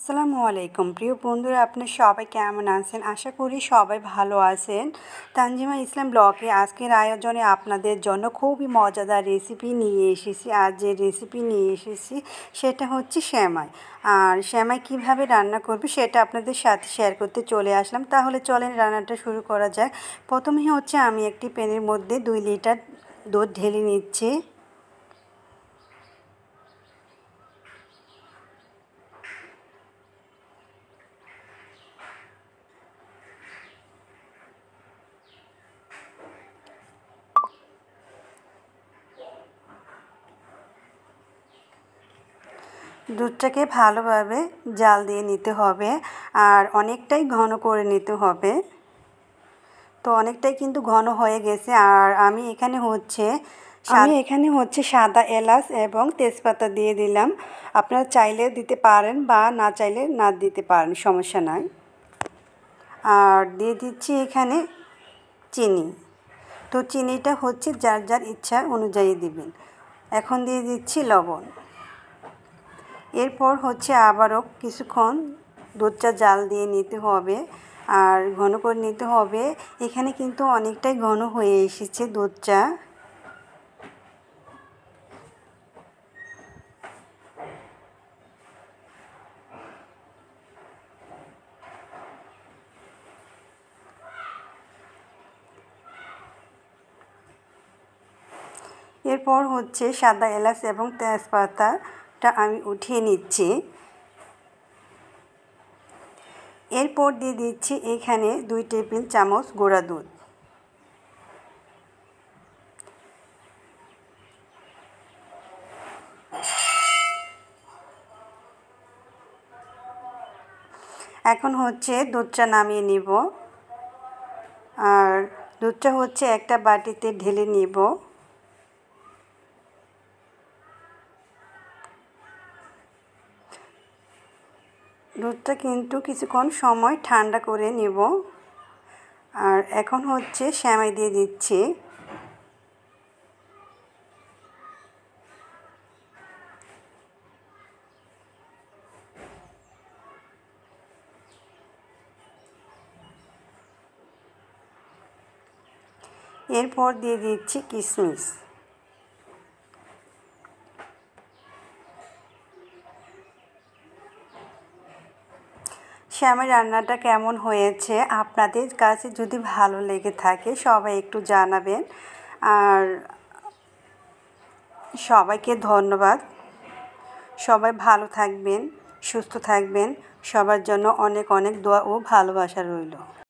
আসসালামু আলাইকুম প্রিয় বন্ধুরা, আপনারা সবাই কেমন আছেন? আশা করি সবাই ভালো আছেন। তানজিমা ইসলাম ব্লগে আজকের আয়োজনে আপনাদের জন্য খুবই মজাদার রেসিপি নিয়ে এসেছি। আর যে রেসিপি নিয়ে এসেছি সেটা হচ্ছে সেমাই। আর সেমাই কিভাবে রান্না করবে সেটা আপনাদের সাথে শেয়ার করতে চলে আসলাম। তাহলে চলেন রান্নাটা শুরু করা যাক। প্রথমেই হচ্ছে আমি একটি প্যানের মধ্যে 2 লিটার দুধ ঢেলে নিচ্ছি। দুধটাকে ভালোভাবে জাল দিয়ে নিতে হবে, আর অনেকটাই ঘন করে নিতে হবে। তো অনেকটাই কিন্তু ঘন হয়ে গেছে। আর আমি এখানে হচ্ছে সাদা এলাচ এবং তেজপাতা দিয়ে দিলাম। আপনারা চাইলে দিতে পারেন বা না চাইলে না দিতে পারেন, সমস্যা নাই। আর দিয়ে দিচ্ছি এখানে চিনি। তো চিনিটা হচ্ছে যার যার ইচ্ছা অনুযায়ী দিবেন। এখন দিয়ে দিচ্ছি লবণ। এরপর হচ্ছে আবারও কিছুক্ষণ দুধটা জাল দিয়ে নিতে হবে আর ঘন করে নিতে হবে। এখানে কিন্তু অনেকটাই ঘন হয়ে এসেছে দুধটা। এরপর হচ্ছে সাদা এলাচ এবং তেজপাতাটা আমি উঠিয়ে নিচ্ছি। এরপর দিয়ে দিচ্ছি এখানে 2 টেবিল চামচ গুঁড়া দুধ। এখন হচ্ছে দুধটা নামিয়ে নিব। আর দুধটা হচ্ছে একটা বাটিতে ঢেলে নিব। দুধটা কিন্তু কিছুক্ষণ সময় ঠান্ডা করে নেব। আর এখন হচ্ছে সেমাই দিয়ে দিচ্ছি। এরপর দিয়ে দিচ্ছি কিশমিশ। সেমাই রান্নাটা কেমন হয়েছে আপনাদের কাছে যদি ভালো লেগে থাকে সবাই একটু জানাবেন। আর সবাইকে ধন্যবাদ। সবাই ভালো থাকবেন, সুস্থ থাকবেন। সবার জন্য অনেক অনেক দোয়া ও ভালোবাসা রইল।